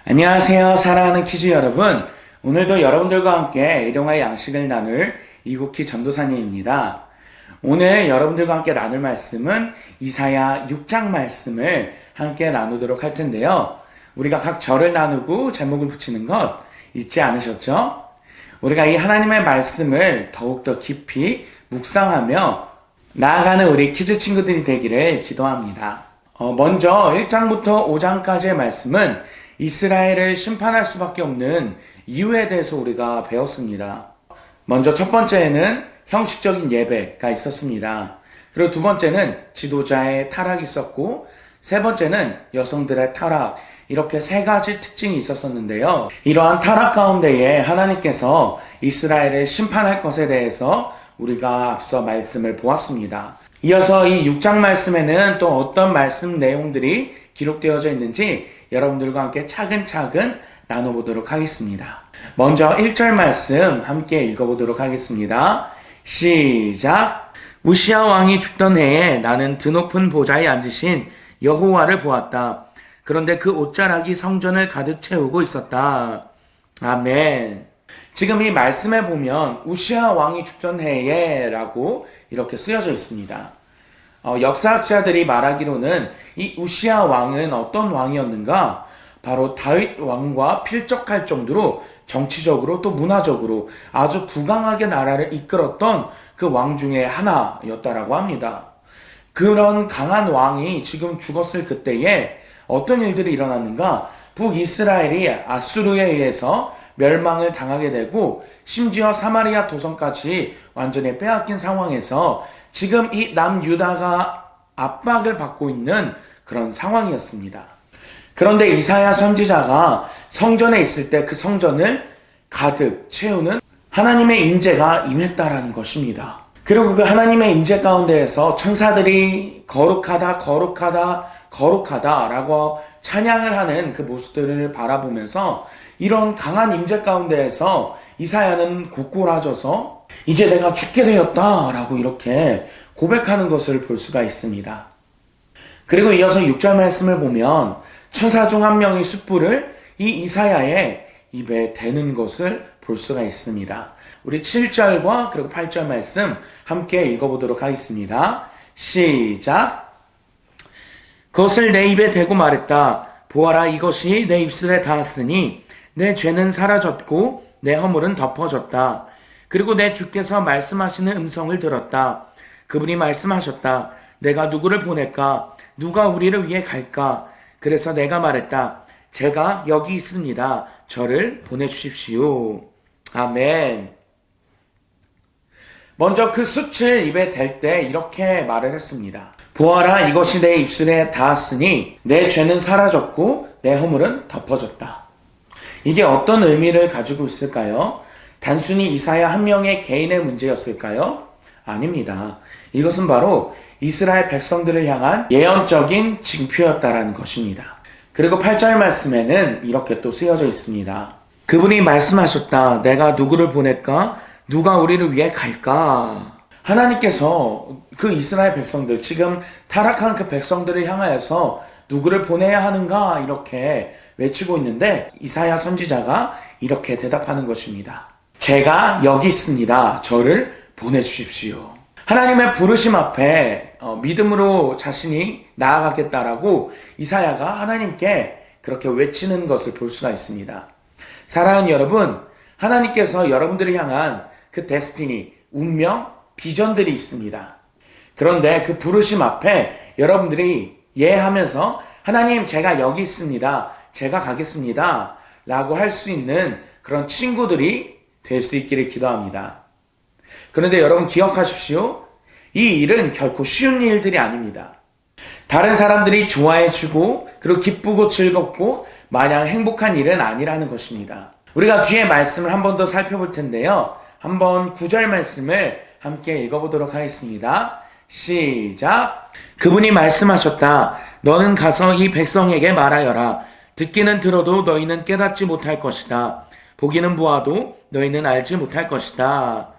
안녕하세요. 사랑하는 키즈 여러분. 오늘도 여러분들과 함께 일용할 양식을 나눌 이국희 전도사님입니다. 오늘 여러분들과 함께 나눌 말씀은 이사야 6장 말씀을 함께 나누도록 할 텐데요. 우리가 각 절을 나누고 제목을 붙이는 것 잊지 않으셨죠? 우리가 이 하나님의 말씀을 더욱더 깊이 묵상하며 나아가는 우리 키즈 친구들이 되기를 기도합니다. 먼저 1장부터 5장까지의 말씀은 이스라엘을 심판할 수밖에 없는 이유에 대해서 우리가 배웠습니다. 먼저 첫 번째는 형식적인 예배가 있었습니다. 그리고 두 번째는 지도자의 타락이 있었고, 세 번째는 여성들의 타락, 이렇게 세 가지 특징이 있었는데요. 이러한 타락 가운데에 하나님께서 이스라엘을 심판할 것에 대해서 우리가 앞서 말씀을 보았습니다. 이어서 이 6장 말씀에는 또 어떤 말씀 내용들이 기록되어져 있는지 여러분들과 함께 차근차근 나눠보도록 하겠습니다. 먼저 1절 말씀 함께 읽어보도록 하겠습니다. 시작! 우시야 왕이 죽던 해에 나는 드높은 보좌에 앉으신 여호와를 보았다. 그런데 그 옷자락이 성전을 가득 채우고 있었다. 아멘. 지금 이 말씀에 보면 우시야 왕이 죽던 해에 라고 이렇게 쓰여져 있습니다. 역사학자들이 말하기로는 이 우시야 왕은 어떤 왕이었는가? 바로 다윗 왕과 필적할 정도로 정치적으로 또 문화적으로 아주 부강하게 나라를 이끌었던 그 왕 중에 하나였다라고 합니다. 그런 강한 왕이 지금 죽었을 그때에 어떤 일들이 일어났는가? 북이스라엘이 아수르에 의해서 멸망을 당하게 되고 심지어 사마리아 도성까지 완전히 빼앗긴 상황에서 지금 이 남유다가 압박을 받고 있는 그런 상황이었습니다. 그런데 이사야 선지자가 성전에 있을 때 그 성전을 가득 채우는 하나님의 임재가 임했다라는 것입니다. 그리고 그 하나님의 임재 가운데에서 천사들이 거룩하다, 거룩하다, 거룩하다 라고 찬양을 하는 그 모습들을 바라보면서 이런 강한 임재 가운데에서 이사야는 고꾸라져서 이제 내가 죽게 되었다 라고 이렇게 고백하는 것을 볼 수가 있습니다. 그리고 이어서 6절 말씀을 보면 천사 중 한 명이 숯불을 이 이사야의 입에 대는 것을 볼 수가 있습니다. 우리 7절과 그리고 8절 말씀 함께 읽어보도록 하겠습니다. 시작! 그것을 내 입에 대고 말했다. 보아라, 이것이 내 입술에 닿았으니 내 죄는 사라졌고 내 허물은 덮어졌다. 그리고 내 주께서 말씀하시는 음성을 들었다. 그분이 말씀하셨다. 내가 누구를 보낼까? 누가 우리를 위해 갈까? 그래서 내가 말했다. 제가 여기 있습니다. 저를 보내주십시오. 아멘. 먼저 그 숯을 입에 댈 때 이렇게 말을 했습니다. 보아라, 이것이 내 입술에 닿았으니 내 죄는 사라졌고 내 허물은 덮어졌다. 이게 어떤 의미를 가지고 있을까요? 단순히 이사야 한 명의 개인의 문제였을까요? 아닙니다. 이것은 바로 이스라엘 백성들을 향한 예언적인 징표였다라는 것입니다. 그리고 8절 말씀에는 이렇게 또 쓰여져 있습니다. 그분이 말씀하셨다. 내가 누구를 보낼까? 누가 우리를 위해 갈까? 하나님께서 그 이스라엘 백성들, 지금 타락한 그 백성들을 향하여서 누구를 보내야 하는가? 이렇게 외치고 있는데 이사야 선지자가 이렇게 대답하는 것입니다. 제가 여기 있습니다. 저를 보내주십시오. 하나님의 부르심 앞에 믿음으로 자신이 나아가겠다라고 이사야가 하나님께 그렇게 외치는 것을 볼 수가 있습니다. 사랑하는 여러분, 하나님께서 여러분들을 향한 그 데스티니, 운명, 비전들이 있습니다. 그런데 그 부르심 앞에 여러분들이 예하면서 하나님, 제가 여기 있습니다. 제가 가겠습니다. 라고 할 수 있는 그런 친구들이 될 수 있기를 기도합니다. 그런데 여러분 기억하십시오. 이 일은 결코 쉬운 일들이 아닙니다. 다른 사람들이 좋아해주고 그리고 기쁘고 즐겁고 마냥 행복한 일은 아니라는 것입니다. 우리가 뒤에 말씀을 한 번 더 살펴볼 텐데요. 한번 9절 말씀을 함께 읽어보도록 하겠습니다. 시작! 그분이 말씀하셨다. 너는 가서 이 백성에게 말하여라. 듣기는 들어도 너희는 깨닫지 못할 것이다. 보기는 보아도 너희는 알지 못할 것이다.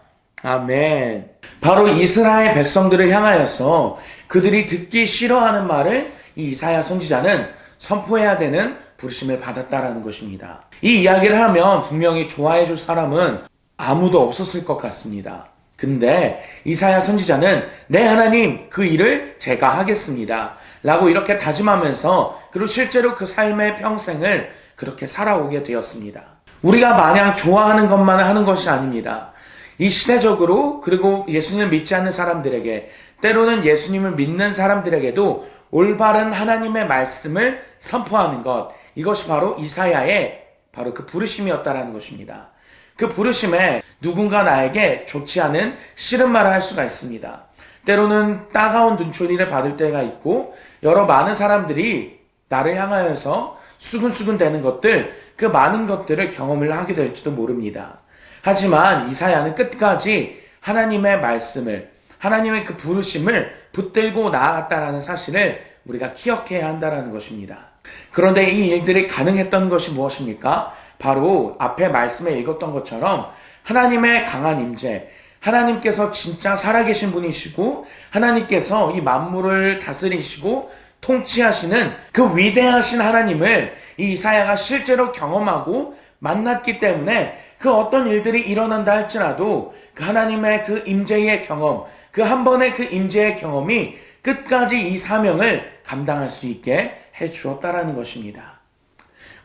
아멘. 바로 이스라엘 백성들을 향하여서 그들이 듣기 싫어하는 말을 이 이사야 선지자는 선포해야 되는 부르심을 받았다라는 것입니다. 이 이야기를 하면 분명히 좋아해 줄 사람은 아무도 없었을 것 같습니다. 근데 이사야 선지자는 네 하나님 그 일을 제가 하겠습니다 라고 이렇게 다짐하면서 그리고 실제로 그 삶의 평생을 그렇게 살아오게 되었습니다. 우리가 마냥 좋아하는 것만 하는 것이 아닙니다. 이 시대적으로 그리고 예수님을 믿지 않는 사람들에게 때로는 예수님을 믿는 사람들에게도 올바른 하나님의 말씀을 선포하는 것, 이것이 바로 이사야의 바로 그 부르심이었다라는 것입니다. 그 부르심에 누군가 나에게 좋지 않은 싫은 말을 할 수가 있습니다. 때로는 따가운 눈초리를 받을 때가 있고 여러 많은 사람들이 나를 향하여서 수근수근 대는 것들, 그 많은 것들을 경험을 하게 될지도 모릅니다. 하지만 이사야는 끝까지 하나님의 말씀을, 하나님의 그 부르심을 붙들고 나아갔다라는 사실을 우리가 기억해야 한다는 것입니다. 그런데 이 일들이 가능했던 것이 무엇입니까? 바로 앞에 말씀에 읽었던 것처럼 하나님의 강한 임재, 하나님께서 진짜 살아계신 분이시고 하나님께서 이 만물을 다스리시고 통치하시는 그 위대하신 하나님을 이 이사야가 실제로 경험하고 만났기 때문에 그 어떤 일들이 일어난다 할지라도 그 하나님의 그 임재의 경험, 그 한 번의 그 임재의 경험이 끝까지 이 사명을 감당할 수 있게 해 주었다라는 것입니다.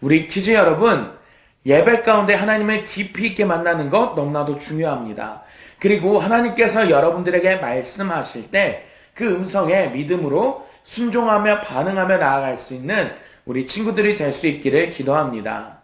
우리 키즈 여러분, 예배 가운데 하나님을 깊이 있게 만나는 것 너무나도 중요합니다. 그리고 하나님께서 여러분들에게 말씀하실 때 그 음성에 믿음으로 순종하며 반응하며 나아갈 수 있는 우리 친구들이 될 수 있기를 기도합니다.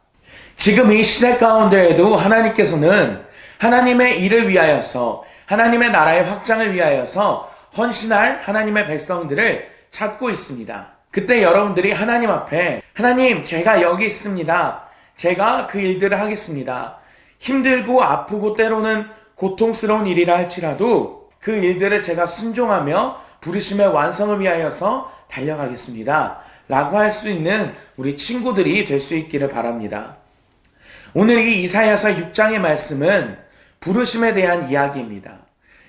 지금 이 시대 가운데에도 하나님께서는 하나님의 일을 위하여서 하나님의 나라의 확장을 위하여서 헌신할 하나님의 백성들을 찾고 있습니다. 그때 여러분들이 하나님 앞에 하나님 제가 여기 있습니다. 제가 그 일들을 하겠습니다. 힘들고 아프고 때로는 고통스러운 일이라 할지라도 그 일들을 제가 순종하며 부르심의 완성을 위하여서 달려가겠습니다. 라고 할 수 있는 우리 친구들이 될 수 있기를 바랍니다. 오늘 이 이사야서 6장의 말씀은 부르심에 대한 이야기입니다.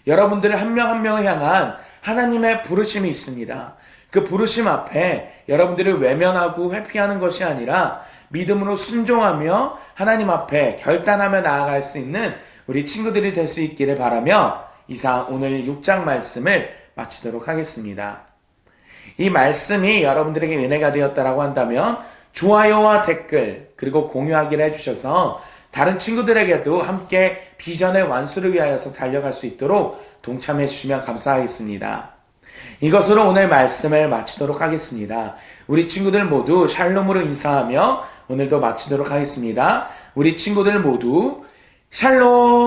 여러분들 한 명 한 명을 향한 하나님의 부르심이 있습니다. 그 부르심 앞에 여러분들을 외면하고 회피하는 것이 아니라 믿음으로 순종하며 하나님 앞에 결단하며 나아갈 수 있는 우리 친구들이 될 수 있기를 바라며 이상 오늘 6장 말씀을 마치도록 하겠습니다. 이 말씀이 여러분들에게 은혜가 되었다라고 한다면 좋아요와 댓글 그리고 공유하기를 해주셔서 다른 친구들에게도 함께 비전의 완수를 위하여서 달려갈 수 있도록 동참해 주시면 감사하겠습니다. 이것으로 오늘 말씀을 마치도록 하겠습니다. 우리 친구들 모두 샬롬으로 인사하며 오늘도 마치도록 하겠습니다. 우리 친구들 모두 샬롬!